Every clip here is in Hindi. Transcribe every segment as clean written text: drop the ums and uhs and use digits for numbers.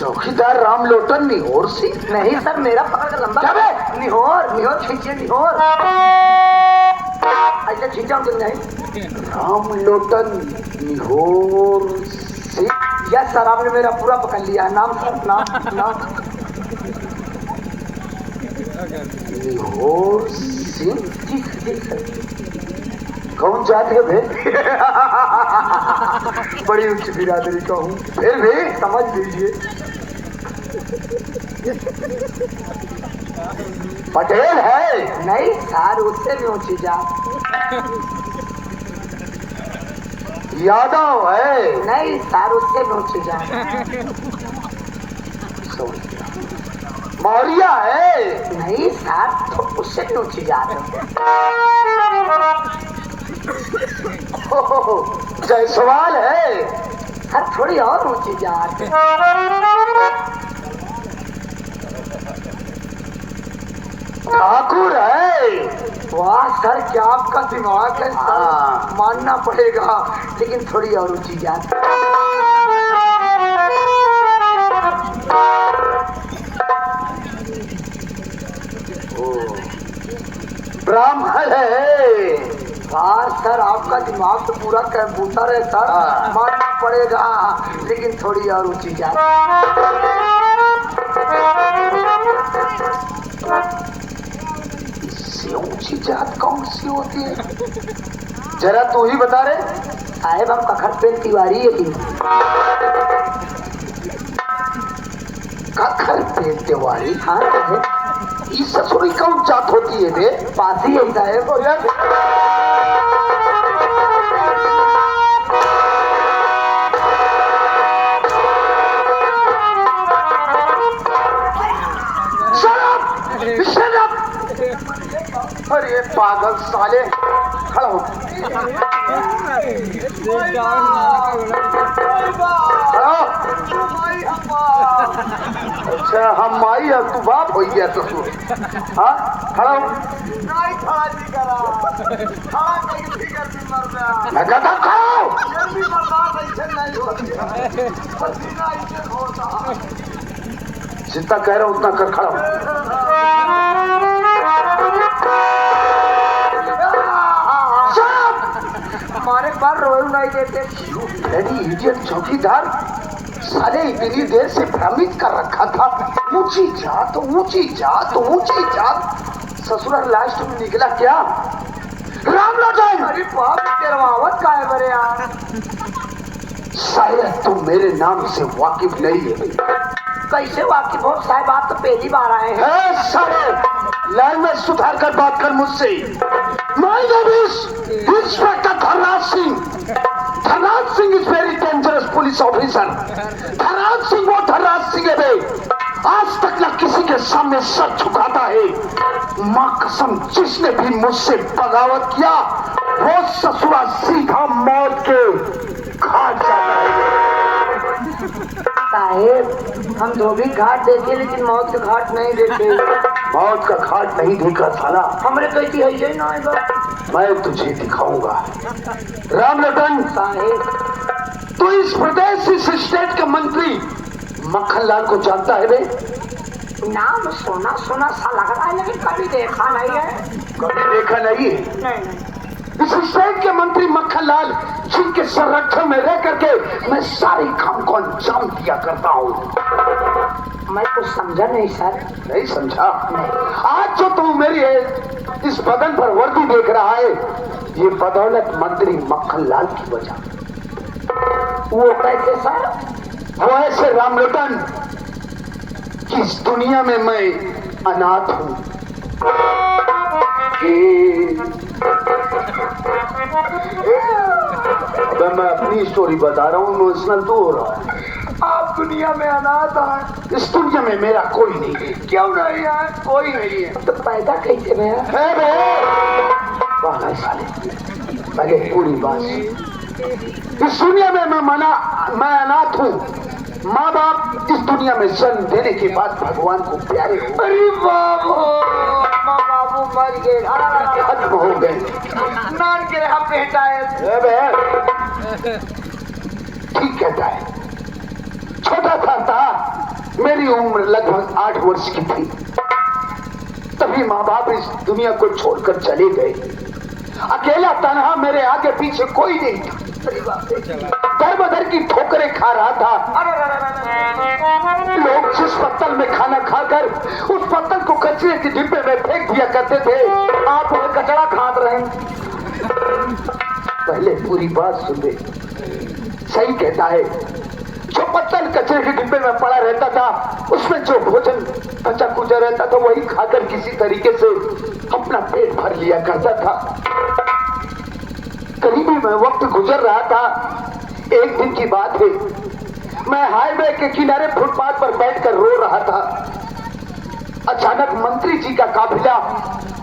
चौकीदार राम लोटन निहोर सिंह? नहीं सर, मेरा पकड़ लंबा। क्या बे? निहोर खींचिए, निहोर ऐसे खींचा तुम नहीं। राम लोटन निहोर सिंह? यस सर, आपने मेरा पूरा पकड़ लिया। नाम सर, नाम निहोर सिंह? जी सर। कौन जाति है बे? बड़ी उच्च बिरादरी का हूँ, फिर भी समझ लीजिए। पटेल है? नहीं सर, उससे भी ऊंची जात। यादव है? नहीं सर, उससे भी ऊंची जात। मौर्य है? नहीं सर, तो उससे भी ऊंची जात। जायसवाल है? सर थोड़ी और ऊंची जात। ठाकुर है? वाह सर, क्या आपका दिमाग है सर, मानना पड़ेगा, लेकिन थोड़ी और ऊंची जात। ब्राह्मण है? वाह सर, आपका दिमाग तो पूरा कंप्यूटर है सर, मानना पड़ेगा, लेकिन थोड़ी और ऊंची जात। इससे ऊंची जात कौन सी होती है? जरा तू ही बता रहे। साहेब हम कखर पेन तिवारी है कि कखर पे तिवारी? हाँ साहेब, ये ससुरी कौन जात होती है बे? पासी है साहेब। अरे पागल साले, खड़ा हो। अच्छा हम माई है, तू बाप हो गया ससुर? हाँ खड़ा हो। मैं कहता खड़ा हो। जितना कह रहा हूँ उतना कर, खड़ा हो। हमारे बार रोल नहीं देते। इडियट चौकीदार साले इतनी देर से भ्रमित कर रखा था। ऊंची जात, ऊंची जात, ऊंची जात। ससुराल लास्ट में निकला क्या? राम लोटन! अरे बाप, तेरवावत का है बरे यार। शायद तुम मेरे नाम से वाकिफ नहीं है। कैसे वाकिफ हो साहब, आप तो पहली बार आए हैं। साले लाइन में सुधार कर बात कर मुझसे। My name is inspector Dhanraj Singh. Dhanraj Singh is very dangerous police officer. Dhanraj Singh वो धनराज सिंह है बे, आज तक न किसी के सामने सर झुकाता है। माँ कसम, जिसने भी मुझसे बगावत किया वो ससुरा सीधा मौत के घाट जाता है। साहेब हम धोबी घाट देखे, लेकिन मौत के घाट नहीं देखे। मौत का घाट नहीं देखा साला? हमरे कहती है ये ना आएगा। मैं तुझे दिखाऊंगा। राम लोटन साहेब, तू इस प्रदेश, इस स्टेट के मंत्री मक्खनलाल को जानता है बे? नाम सुना सुना सा लग रहा है, लेकिन कभी देखा नहीं है। कभी देखा नहीं है? नहीं। इस स्टेट के मंत्री मक्खनलाल, जिनके संरक्षण में रह करके मैं सारे काम को अंजाम दिया करता हूँ। मैं कुछ समझा नहीं सर। नहीं समझा? नहीं। आज जो तू मेरी इस बदन पर वर्दी देख रहा है, ये बदौलत मंत्री मक्खनलाल की वजह। वो कैसे सर? वो ऐसे राम लोटन कि इस दुनिया में मैं अनाथ हूँ। मैं अपनी स्टोरी बता रहा हूँ, इमोशनल तो हो रहा है। आप दुनिया में अनाथ हैं। इस दुनिया में मेरा कोई नहीं है। क्यों नहीं है? कोई नहीं है। तो पैदा कैसे में है बे? वाह साले, पहले पूरी बात। इस दुनिया में मैं अनाथ हूँ। माँ बाप इस दुनिया में जन्म देने के बाद भगवान को प्यारे हो। अरे बाबू, माँ बाबू मर गए, खत्म हो गए। नान के रहा पहटाए। ठीक कहता है। छोटा था, मेरी उम्र लगभग 8 वर्ष की थी। तभी माँ बाप इस दुनिया को छोड़कर चले गए। अकेला तनहा, मेरे आगे पीछे कोई नहीं था। दर बदर की ठोकरें खा रहा था। लोग जिस पत्तल में खाना खाकर उस पत्तल को कचरे के डिब्बे में फेंक दिया करते थे, आप वो कचरा खात रहे। पहले पूरी बात सुन ले। सही कहता है, जो पत्तल कचरे के डिब्बे में पड़ा रहता था, उसमें जो भोजन बचा कुचा रहता था, वही खाकर किसी तरीके से अपना पेट भर लिया करता था। करीबी में वक्त गुजर रहा था। एक दिन की बात है, मैं हाईवे के किनारे फुटपाथ पर बैठकर रो रहा था। अचानक मंत्री जी का काफिला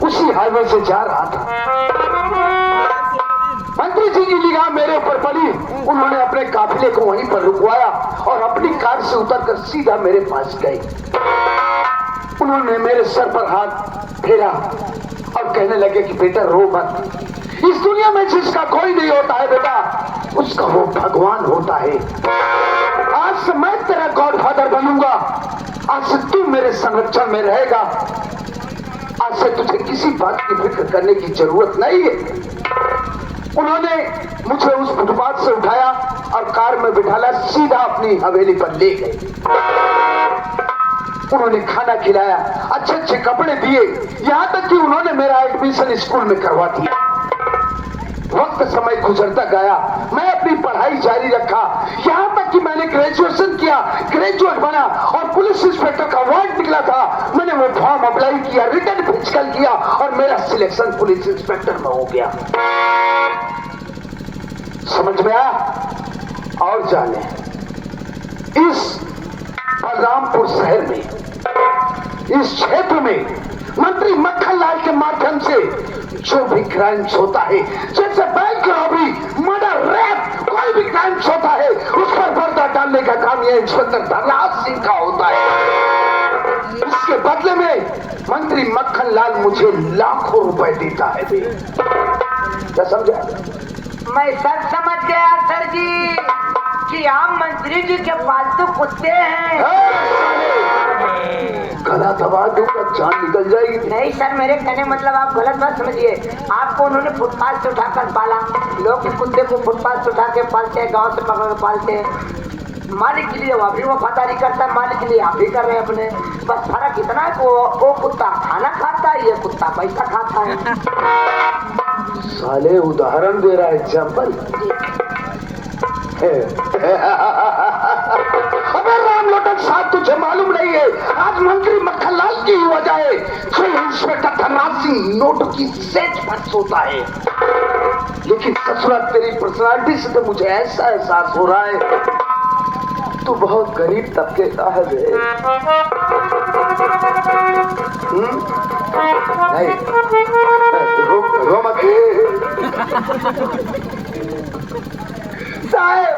उसी हाईवे से जा रहा था। मंत्री जी की निगाह मेरे ऊपर पड़ी। उन्होंने अपने काफिले को वहीं पर रुकवाया और अपनी कार से उतरकर सीधा मेरे पास गए। उन्होंने मेरे सर पर हाथ फेरा और कहने लगे कि बेटा रो मत। इस दुनिया में जिसका कोई नहीं होता है बेटा, उसका वो भगवान होता है। आज से मैं तेरा गॉडफादर बनूंगा। आज से तू मेरे संरक्षण में रहेगा। आज से तुझे किसी बात की फिक्र करने की जरूरत नहीं है। उन्होंने मुझे उस फुटपाथ से उठाया और कार में बिठाला सीधा अपनी हवेली पर ले गए। उन्होंने खाना खिलाया, अच्छे अच्छे कपड़े दिए, यहाँ तक कि उन्होंने मेरा एडमिशन स्कूल में करवा दिया। वक्त समय गुजरता गया, मैं अपनी पढ़ाई जारी रखा, यहाँ तक कि मैंने ग्रेजुएशन किया, ग्रेजुएट बना और पुलिस इंस्पेक्टर का वार्ड निकला था। मैंने वो फॉर्म अप्लाई किया, रिटर्न फिजिकल किया और मेरा सिलेक्शन पुलिस इंस्पेक्टर में हो गया। समझ में आया? और जाने, इस बलरामपुर शहर में, इस क्षेत्र में मंत्री मक्खनलाल के माध्यम से जो भी क्राइम्स होता है, जैसे बैंक रॉबरी, मर्डर, रेप, कोई भी क्राइम्स होता है, उस पर पर्दा डालने का काम यह इंस्पेक्टर धनराज सिंह का होता है। इसके बदले में मंत्री मक्खनलाल मुझे लाखों रुपए देता है। क्या समझा? मैं सब समझ गया सर जी कि आप मंत्री जी के पालतू कुत्ते हैं। गला दबा दूंगा, जान निकल जाएगी। नहीं सर, मेरे कहने मतलब आप गलत मत समझिए। आपको उन्होंने फुटपाथ से उठाकर पाला। लोग कुत्ते को फुटपाथ से उठा के पालते हैं, गांव से पकड़ के पालते हैं। मालिक के लिए वो भी वफादारी करता है, मालिक के लिए आप भी कर रहे हैं अपने। बस फर्क इतना है कि वो कुत्ता खाना खाता है, ये कुत्ता पैसा खाता है। साले उदाहरण दे रहा है, एग्जाम्पल। अबे राम लोटन साहब, तुझे मालूम नहीं है, आज मंत्री मक्खनलाल की ही वजह है जो इंस्पेक्टर धनराज सिंह नोटों की सेज पर सोता है। लेकिन ससुरा तेरी पर्सनालिटी से तो मुझे ऐसा एहसास हो रहा है तू बहुत गरीब तबके का है बे। नहीं, रो मत साहब,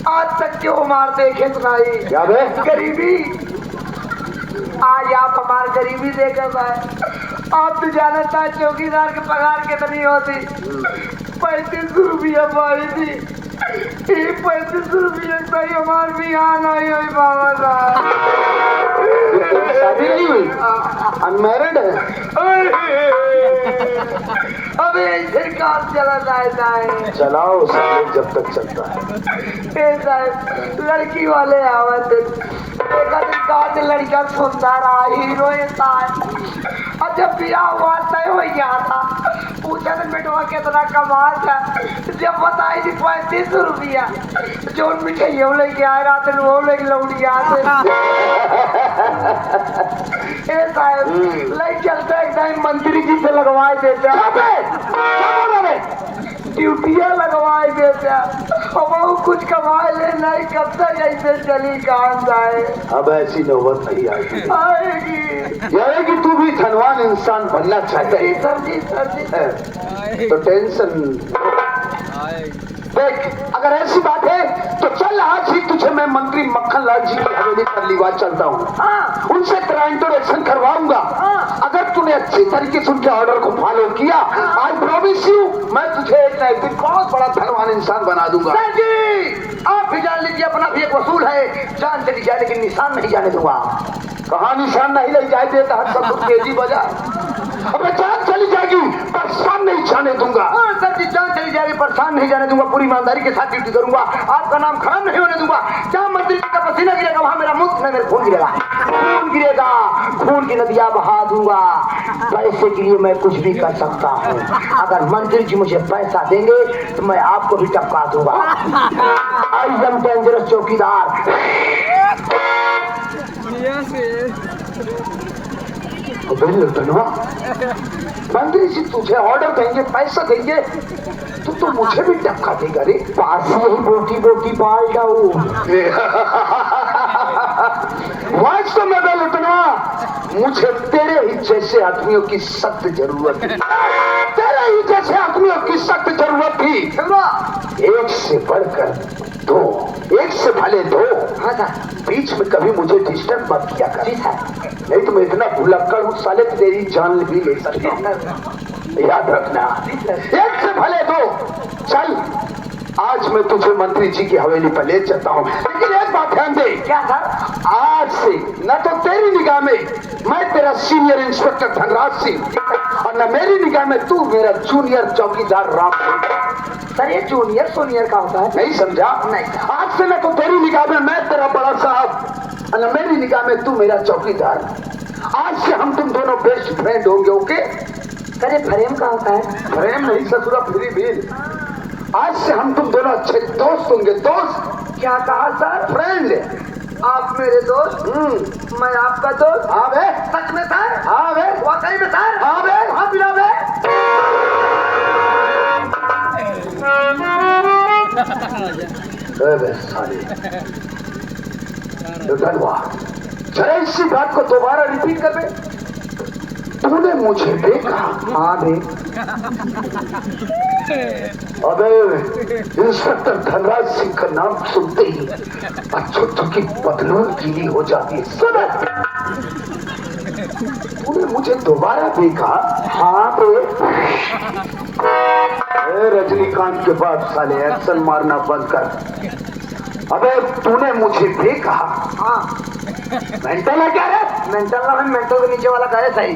आज तक क्यों मार देखे सुनाई? क्या बे? गरीबी। आज आप हमारी गरीबी देखे भाई। आप तो जानता है चौकीदार के पगार कितनी होती? 35 रुपया पाई थी। 35 रुपये सही हमारे बिहार नहीं हुई बाबा साहब। शादी नहीं हुई? अनमैरिड है? अबे ऐसे काम चला जाता है। चलाओ साले जब तक चलता है। साहब, लड़की वाले आवत देखा दिन लड़का सुंदर आ, हीरोइन था। और जब बियाह हुआ तय हो गया था, पूछा तो बेटवा कितना कमा था। जब बताई थी 35 रुपया, जो मिठाई लेके आए रात वो लेके लौट गया। साहब लाइट चलता है, एकदम मंत्री जी से लगवाए देते ड्यूटियां लगवाए देते और वो कुछ कमाए ले नहीं, कब तक ऐसे चली काम जाए। अब ऐसी नौबत नहीं आएगी। यानी कि तू भी धनवान इंसान बनना चाहता है। सर जी तो टेंशन देख, अगर ऐसी बात है तो चल आज ही तुझे मैं मंत्री मक्खन लाल जी की हवेली पर लिवा चलता हूँ। हाँ उनसे तेरा इंट्रोडक्शन करवाऊंगा। हाँ। अगर तूने अच्छी तरीके से उनके ऑर्डर को फॉलो किया, आई प्रॉमिस यू, मैं तुझे एक ना एक दिन बहुत बड़ा धनवान इंसान बना दूंगा। सर जी आप भी जान लीजिए, अपना भी एक वसूल है, जान चली जाए लेकिन निशान नहीं जाने दूंगा। कहाँ निशान नहीं ले जाए देता है, सब कुछ तेजी बजा। अबे जान चली जाएगी, परेशान नहीं जाने दूंगा। हाँ सर जी, जान चली जाएगी, परेशान नहीं जाने दूंगा, पूरी ईमानदारी के साथ ड्यूटी करूंगा, आपका नाम खराब नहीं होने दूंगा। जहाँ मंत्री जी का पसीना गिरेगा वहाँ मेरा मुफ्त में मेरा खून गिरेगा, खून गिरेगा, खून की नदियाँ बहा दूंगा। पैसे के लिए मैं कुछ भी कर सकता हूँ। अगर मंत्री जी मुझे पैसा देंगे तो मैं आपको भी टपका दूंगा। आई एम डेंजरस चौकीदार। मंत्री जी तुझे ऑर्डर देंगे, पैसा देंगे, तो मुझे भी टपका देगा रे। पास ही बोटी बोटी बाल जाऊ। वाच तो मैं लुटनवा, मुझे तेरे ही जैसे आदमियों की सख्त जरूरत है। तेरे ही जैसे आदमियों की सख्त जरूरत थी। एक से बढ़कर दो, एक से भले दो। हाँ सर। बीच में कभी मुझे डिस्टर्ब मत किया कर, नहीं तो मैं इतना भुलक्कड़ हूँ साले, तेरी जान भी ले सकता हूँ, याद रखना। एक से भले दो। चल आज मैं तुझे मंत्री जी की हवेली पर ले चलता हूँ, लेकिन एक बात ध्यान दे। क्या सर? आज से न तो तेरी निगाह में मैं तेरा सीनियर इंस्पेक्टर धनराज सिंह, और न मेरी निगाह में तू मेरा जूनियर चौकीदार राम। सर ये जूनियर सोनियर का होता है? नहीं समझा? नहीं। आज से न तो तेरी निगाह में मैं तेरा बड़ा साहब, और न मेरी निगाह में तू मेरा चौकीदार। आज से हम तुम दोनों बेस्ट फ्रेंड होंगे। ओके? सर ये फ्रेम का होता है? फ्रेम नहीं ससुरा, फ्री बिल। आज से हम तुम दोनों अच्छे दोस्त होंगे। दोस्त? क्या कहा सर? फ्रेंड। आप मेरे दोस्त, मैं आपका दोस्त। हाँ बे, सच में सर? हाँ बे, वाकई में सर? हाँ बे, हाँ बिना बे। जरा इसी बात को दोबारा रिपीट कर दे। तूने मुझे देखा? हाँ बे। अबे इंस्पेक्टर धनराज सिंह का नाम सुनते ही अच्छों की पतलून गीली हो जाती है। सुन, तूने मुझे दोबारा देखा? हाँ बे। रजनीकांत के बाद साले एक्शन मारना बंद कर। अबे तूने मुझे देखा? हाँ। मेंटल है क्या रे? मेंटल ना, मेंटल के नीचे वाला कहे सही।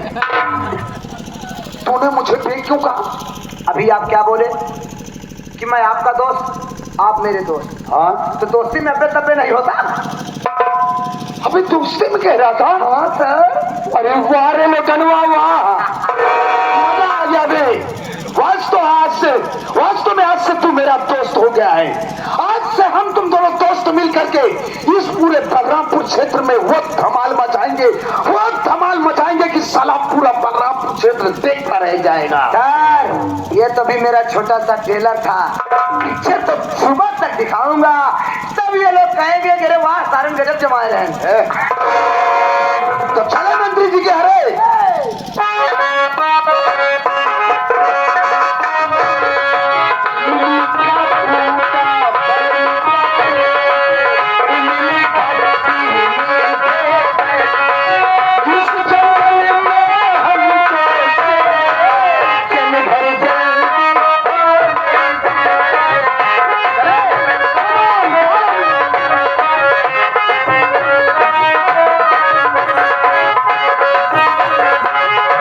तूने मुझे देख क्यों कहा? अभी आप क्या बोले कि मैं आपका दोस्त, आप मेरे दोस्त। हाँ तो दोस्ती में अपने तब्बे नहीं होता। अबे दोस्ती में कह रहा था? हाँ सर। अरे वाह रे लटनवा वाह, मजा आ गया बे। वास्तव में आज से तू मेरा दोस्त हो गया है। आज से हम तुम दोनों दोस्त मिल करके इस पूरे बलरामपुर क्षेत्र में वो धमाल मचाएंगे कि साला पूरा बलरामपुर क्षेत्र देखता रह जाएगा। सर ये तो भी मेरा छोटा सा ट्रेलर था, पिक्चर तो सुबह तक दिखाऊंगा, तब ये लोग कहेंगे कि वाह सारंग गजब जमाए रहे। तो चले मंत्री जी के हरे।